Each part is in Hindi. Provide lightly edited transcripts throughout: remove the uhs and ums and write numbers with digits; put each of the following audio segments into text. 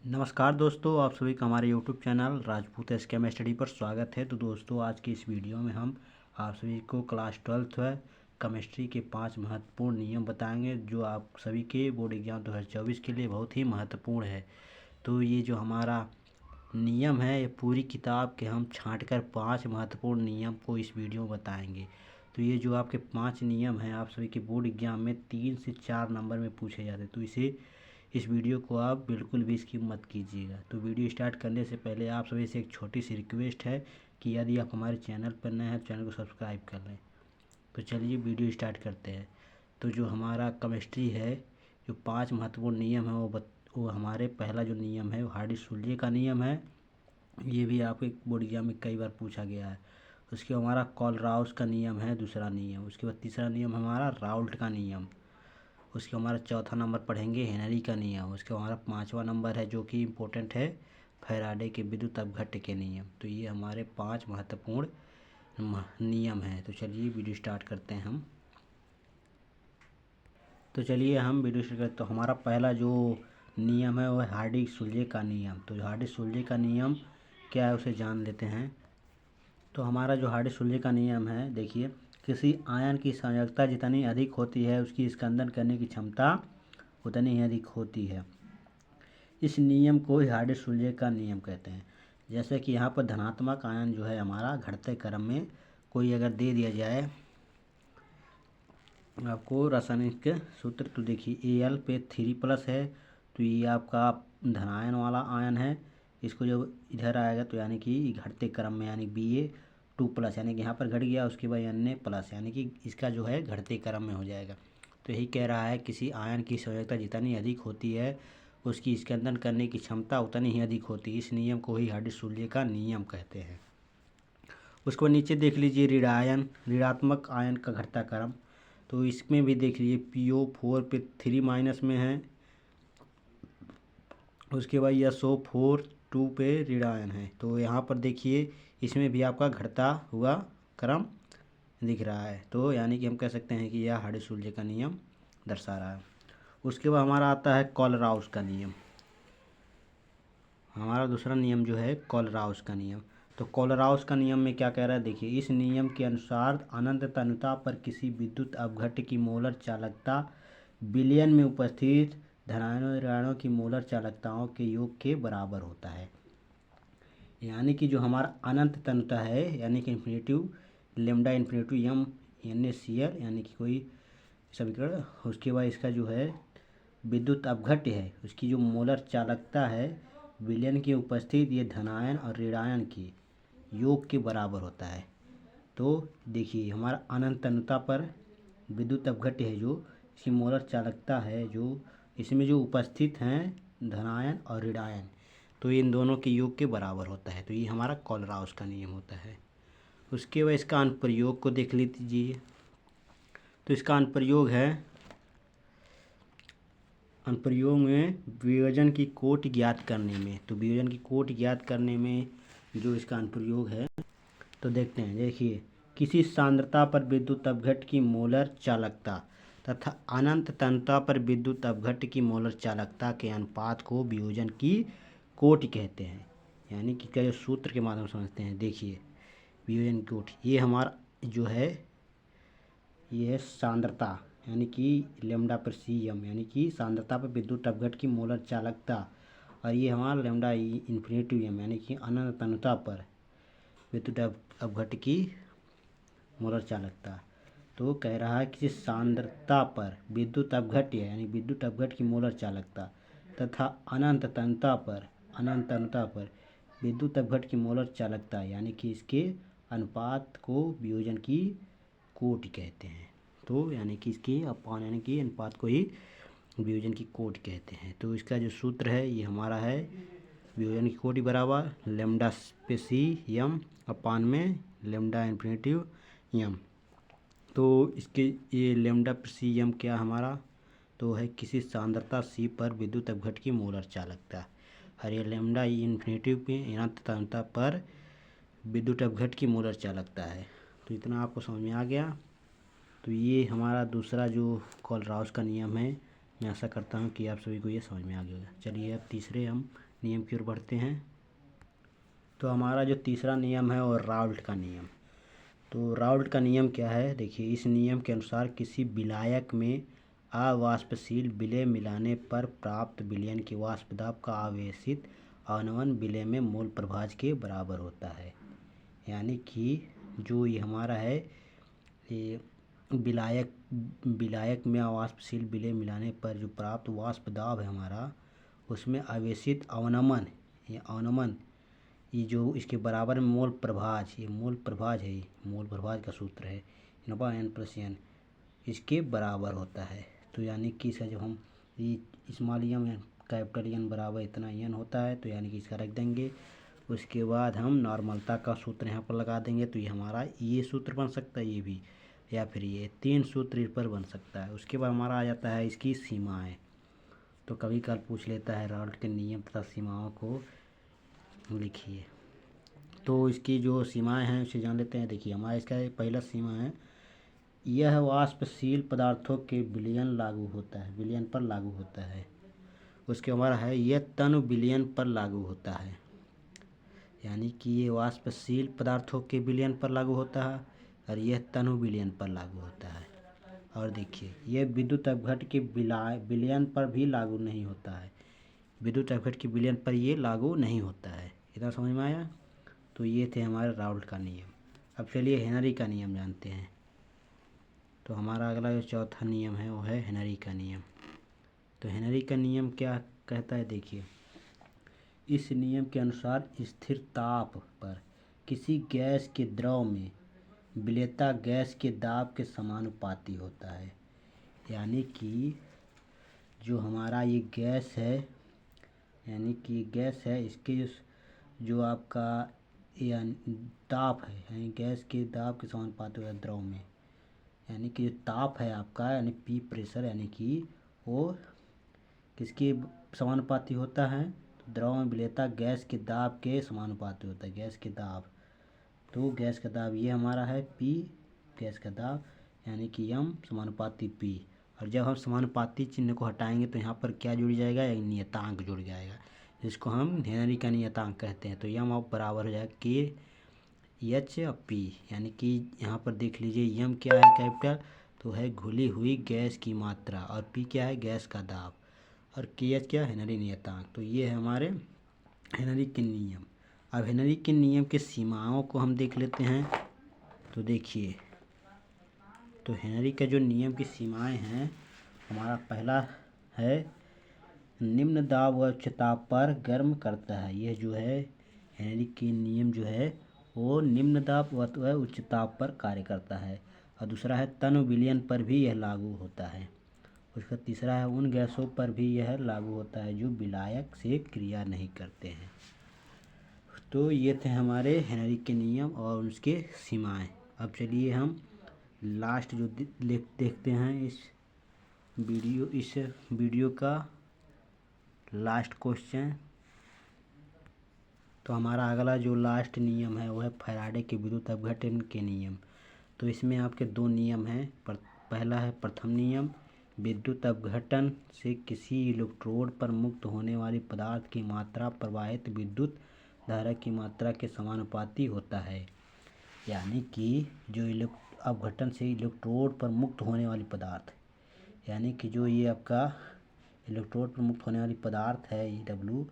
नमस्कार दोस्तों, आप सभी का हमारे YouTube channel Rajput SKM study पर स्वागत है। तो दोस्तों, आज की इस वीडियो में हम आप सभी को क्लास 12th है केमिस्ट्री के 5 महत्वपूर्ण नियम बताएंगे जो आप सभी के बोर्ड एग्जाम 2024 के लिए बहुत ही महत्वपूर्ण है। तो ये जो हमारा नियम है, ये पूरी किताब के हम छाँट कर 5 महत्वपूर्ण नियम को इस वीडियो में बताएंगे। तो ये जो आपके 5 नियम हैं, आप सभी के बोर्ड एग्जाम में 3 से 4 नंबर में पूछे जाते हैं। तो इस वीडियो को आप बिल्कुल भी स्किप मत कीजिएगा। तो वीडियो स्टार्ट करने से पहले आप सभी से एक छोटी सी रिक्वेस्ट है कि यदि आप हमारे चैनल पर नए हैं, चैनल को सब्सक्राइब कर लें। तो चलिए वीडियो स्टार्ट करते हैं। तो जो हमारा केमिस्ट्री है, जो 5 महत्वपूर्ण नियम है वो हमारे पहला जो नियम है वो हार्डी-सुलजे का नियम है। ये भी आपके बोर्ड एग्जाम में कई बार पूछा गया है। उसके हमारा कॉलराउस का नियम है दूसरा नियम। उसके बाद तीसरा नियम हमारा राउल्ट का नियम। उसके हमारा चौथा नंबर पढ़ेंगे हेनरी का नियम। उसके हमारा 5वां नंबर है जो कि इम्पोर्टेंट है, फैराडे के विद्युत अपघट्य के नियम। तो ये हमारे 5 महत्वपूर्ण नियम हैं। तो चलिए वीडियो स्टार्ट करते हैं हम। तो चलिए हम वीडियो स्टार्ट करते। तो हमारा पहला जो नियम है वो है हार्डी-सुलजे का नियम। तो हार्डी-सुलजे का नियम क्या है उसे जान लेते हैं। तो हमारा जो हार्डी-सुलजे का नियम है, देखिए, किसी आयन की संयोजकता जितनी अधिक होती है उसकी स्कंदन करने की क्षमता उतनी ही अधिक होती है। इस नियम को ही हार्डी-सुलजे का नियम कहते हैं। जैसे कि यहाँ पर धनात्मक आयन जो है हमारा घटते क्रम में कोई अगर दे दिया जाए आपको रासायनिक सूत्र, तो देखिए Al पे 3+ है, तो ये आपका धनायन वाला आयन है। इसको जब इधर आएगा तो यानी कि घटते क्रम में यानी Ba2+, यानी कि यहाँ पर घट गया, उसके बाद Na+, यानी कि इसका जो है घटते क्रम में हो जाएगा। तो यही कह रहा है किसी आयन की संयोजकता जितनी अधिक होती है उसकी स्कंदन करने की क्षमता उतनी ही अधिक होती है। इस नियम को ही हार्डी-सुलजे का नियम कहते हैं। उसको नीचे देख लीजिए ऋणात्मक आयन का घटता क्रम। तो इसमें भी देख लीजिए PO4 पे 3- में है। उसके बाद SO4 2 पे ऋण आयन है। तो यहाँ पर देखिए इसमें भी आपका घटता हुआ क्रम दिख रहा है। तो यानी कि हम कह सकते हैं कि यह हार्डी-सुलजे का नियम दर्शा रहा है। उसके बाद हमारा आता है कॉलराउस का नियम। हमारा दूसरा नियम जो है कॉलराउस का नियम। तो कॉलराउस का नियम में क्या कह रहा है, देखिए, इस नियम के अनुसार अनंत तन्यता पर किसी विद्युत अपघट्य की मोलर चालकता विलयन में उपस्थित धनायनों ऋणायनों की मोलर चालकताओं के योग के बराबर होता है। यानी कि जो हमारा अनंत तन्यता है, यानी कि infinitive lambda infinitive M NaCl, यानी कि कोई समीकरण, उसके बाद इसका जो है विद्युत अपघट्य है उसकी जो मोलर चालकता है विलयन की उपस्थित ये धनायन और ऋणायन की योग के बराबर होता है। तो देखिए हमारा अनंत तन्यता पर विद्युत अपघट्य है जो इसकी मोलर चालकता है जो इसमें जो उपस्थित हैं धनायन और ऋणायन, तो इन दोनों के योग के बराबर होता है। तो ये हमारा कॉलराउस का नियम होता है। उसके बाद इसका अनुप्रयोग को देख लीजिए। तो इसका अनुप्रयोग में वियोजन की कोटि ज्ञात करने में, तो वियोजन की कोटि ज्ञात करने में जो इसका अनुप्रयोग है, तो देखते हैं। देखिए, किसी सांद्रता पर विद्युत अपघट्य की मोलर चालकता तथा अनंत तन्यता पर विद्युत अपघट्य की मोलर चालकता के अनुपात को वियोजन की कोटि कहते हैं। यानी कि क्या सूत्र के माध्यम से समझते हैं। देखिए, वियोजन की कोटि ये हमारा जो है ये है सांद्रता, यानी कि λ/cm, यानी कि सांद्रता पर विद्युत अपघट्य की मोलर चालकता, और ये हमारा लैम्डा इन्फिनिटी m, यानी कि अनंत तन्यता पर विद्युत अपघट्य की मोलर चालकता। तो कह रहा है कि सांद्रता पर विद्युत अपघट्य, यानी विद्युत अपघट्य की मोलर चालकता तथा अनंत तन्यता पर विद्युत अपघट्य की मोलर चालकता, यानी कि इसके अनुपात को वियोजन की कोटि कहते हैं। तो यानी कि इसके अपान यानी कि अनुपात को ही वियोजन की कोटि कहते हैं। तो इसका जो सूत्र है ये हमारा है वियोजन की कोटि बराबर λ/cm अपान में लैम्डा इन्फिनिटिव m। तो इसके ये λ/cm क्या हमारा तो है किसी सांद्रता C पर विद्युत अपघट्य की मोलर चालकता, और ये लैम्डा इन्फिनिटिव पे अनंत तन्यता पर विद्युत अपघट्य की मोलर चालकता है। तो इतना आपको समझ में आ गया। तो ये हमारा दूसरा जो कॉलराउस का नियम है। मैं आशा करता हूँ कि आप सभी को ये समझ में आ गया होगा। चलिए अब तीसरे हम नियम की ओर बढ़ते हैं। तो हमारा जो तीसरा नियम है वो राउल्ट का नियम। तो राउल्ट का नियम क्या है, देखिए इस नियम के अनुसार किसी विलायक में अवाष्पशील विलेय मिलाने पर प्राप्त विलयन की वाष्प दाब का आवेशित अवनमन विलेय में मूल प्रभाज के बराबर होता है। यानी कि जो ये हमारा है ये विलायक में अवाष्पशील विलेय मिलाने पर जो प्राप्त वाष्प दाब है हमारा, उसमें आवेशित अवनमन, ये जो इसके बराबर में मोल प्रभाज, ये मोल प्रभाज है, मोल प्रभाज का सूत्र है N/N, इसके बराबर होता है। तो यानी कि इसका जब हम ये स्मॉल एन कैपिटल एन बराबर इतना एन होता है, तो यानी कि इसका रख देंगे। उसके बाद हम नॉर्मलता का सूत्र यहाँ पर लगा देंगे, तो ये हमारा ये सूत्र बन सकता है, ये भी, या फिर ये 3 सूत्र इस पर बन सकता है। उसके बाद हमारा आ जाता है इसकी सीमाएँ। तो कभी कल पूछ लेता है राउल्ट के नियम तथा सीमाओं को लिखिए। तो इसकी जो सीमाएं हैं उसे जान लेते हैं। देखिए हमारा इसका पहला सीमा है, यह वाष्पशील पदार्थों के विलयन पर लागू होता है। उसके हमारा है यह तनु विलयन पर लागू होता है, यानी कि ये वाष्पशील पदार्थों के विलयन पर लागू होता है और यह तनु विलयन पर लागू होता है। और देखिए यह विद्युत अपघट के विलयन पर भी लागू नहीं होता है, विद्युत अपघट के विलयन पर ये लागू नहीं होता है। इतना समझ में आया। तो ये थे हमारे राउल्ट का नियम। अब चलिए हेनरी का नियम जानते हैं। तो हमारा अगला जो चौथा नियम है वो है हेनरी का नियम। तो हेनरी का नियम क्या कहता है, देखिए इस नियम के अनुसार स्थिर ताप पर किसी गैस के द्रव में विलेयता गैस के दाब के समानुपाती होता है। यानी कि जो हमारा ये गैस है, यानी कि गैस है, इसके जो आपका ताप है, यानी गैस के दाब के समानुपाती होता है द्रव में। यानी कि जो ताप है आपका, यानी पी प्रेशर, यानी कि वो किसके समानुपाती होता है, तो द्रव में विलेयता गैस के दाब के समानुपाती होता है, गैस के दाब। तो गैस का दाब ये हमारा है पी, गैस का दाब, यानी कि एम समानुपाती पी। और जब हम समानुपाती चिन्ह को हटाएंगे तो यहाँ पर क्या जुड़ जाएगा, एक नियतांक जुड़ जाएगा, जिसको हम हेनरी का नियतांक कहते हैं। तो एम अब बराबर हो जाएगा के एच पी, यानी कि यहाँ पर देख लीजिए एम क्या है कैपिटल, तो है घुली हुई गैस की मात्रा, और पी क्या है गैस का दाब, और के एच क्या हेनरी नियतांक। तो ये है हमारे हेनरी के नियम। अब हेनरी के नियम के सीमाओं को हम देख लेते हैं। तो देखिए, तो हेनरी का जो नियम की सीमाएं हैं, हमारा पहला है निम्न दाब व उच्च ताप पर गर्म करता है। यह जो है हेनरी के नियम जो है वो निम्न दाब व उच्च ताप पर कार्य करता है। और दूसरा है तनु विलयन पर भी यह लागू होता है। उसका तीसरा है उन गैसों पर भी यह लागू होता है जो विलायक से क्रिया नहीं करते हैं। तो ये थे हमारे हेनरी के नियम और उसके सीमाएं। अब चलिए हम लास्ट जो देखते हैं इस वीडियो का लास्ट क्वेश्चन। तो हमारा अगला जो लास्ट नियम है वो है फैराडे के विद्युत अपघटन के नियम। तो इसमें आपके 2 नियम हैं। पहला है प्रथम नियम, विद्युत अपघटन से किसी इलेक्ट्रोड पर मुक्त होने वाली पदार्थ की मात्रा प्रवाहित विद्युत धारा की मात्रा के समानुपाती होता है। यानी कि जो अपघटन से इलेक्ट्रोड पर मुक्त होने वाली पदार्थ, यानी कि जो ये आपका इलेक्ट्रोड पर मुक्त होने वाली पदार्थ है डब्ल्यू,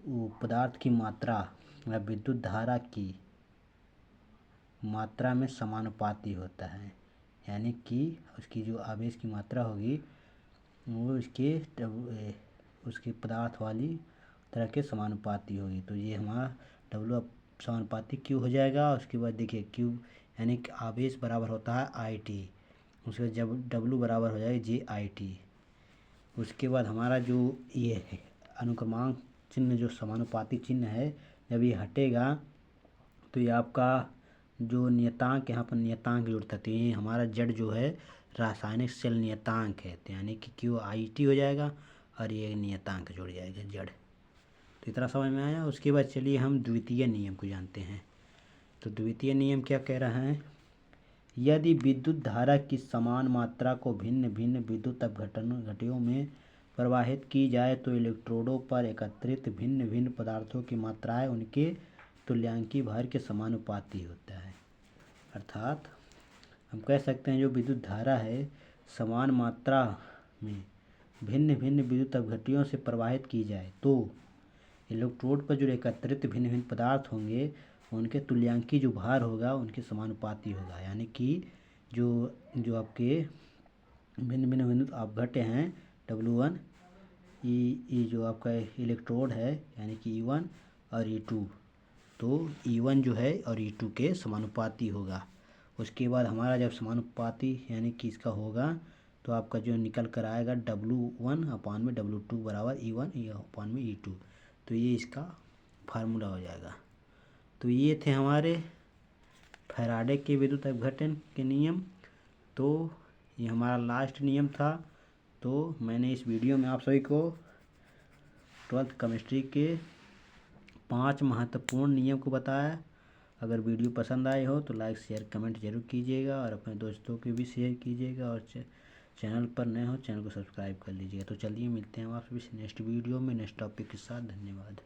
वो पदार्थ की मात्रा या विद्युत धारा की मात्रा में समानुपाती होता है। यानी कि उसकी जो आवेश की मात्रा होगी वो उसके पदार्थ वाली तरह के समानुपाती होगी। तो ये हमारा डब्ल्यू समानुपाती क्यू हो जाएगा। उसके बाद देखिए क्यू यानी कि आवेश बराबर होता है आई टी, उसके जब डब्ल्यू बराबर हो जाएगा जे आई टी। उसके बाद हमारा जो ये है अनुक्रमांक चिन्ह, जो समानुपाती चिन्ह है, जब ये हटेगा तो ये आपका जो नियतांक, यहाँ पर नियतांक जुड़ता है। तो ये हमारा जड़ जो है रासायनिक सेल नियतांक है, तो यानी कि क्यू आई टी हो जाएगा और ये नियतांक जुड़ जाएगा जड़। तो इतना समझ में आया। उसके बाद चलिए हम द्वितीय नियम को जानते हैं। तो द्वितीय नियम क्या कह रहा है, यदि विद्युत धारा की समान मात्रा को भिन्न भिन्न विद्युत अपघटनों में प्रवाहित की जाए तो इलेक्ट्रोडों पर एकत्रित भिन्न भिन्न पदार्थों की मात्राएं उनके तुल्यांकी भार के समानुपाती होता है। अर्थात हम कह सकते हैं जो विद्युत धारा है समान मात्रा में भिन्न भिन्न विद्युत अपघट्यों से प्रवाहित की जाए तो इलेक्ट्रोड पर जो एकत्रित भिन्न भिन्न पदार्थ होंगे उनके तुल्यांकी जो भार होगा उनके समानुपाती होगा। यानी कि जो जो आपके भिन्न भिन्न विद्युत अपघट्य हैं W1 ई जो आपका इलेक्ट्रोड है यानी कि E1 और E2, तो E1 जो है और E2 के समानुपाती होगा। उसके बाद हमारा जब समानुपाती यानी कि इसका होगा तो आपका जो निकल कर आएगा W1 अपान में W2 बराबर E1 अपान में E2, तो ये इसका फार्मूला हो जाएगा। तो ये थे हमारे फैराडे के विद्युत अपघटन के नियम। तो ये हमारा लास्ट नियम था। तो मैंने इस वीडियो में आप सभी को 12th केमिस्ट्री के 5 महत्वपूर्ण नियम को बताया। अगर वीडियो पसंद आए हो तो लाइक शेयर कमेंट जरूर कीजिएगा और अपने दोस्तों के भी शेयर कीजिएगा और चैनल पर नए हो चैनल को सब्सक्राइब कर लीजिएगा। तो चलिए मिलते हैं हम आपसे नेक्स्ट वीडियो में नेक्स्ट टॉपिक के साथ। धन्यवाद।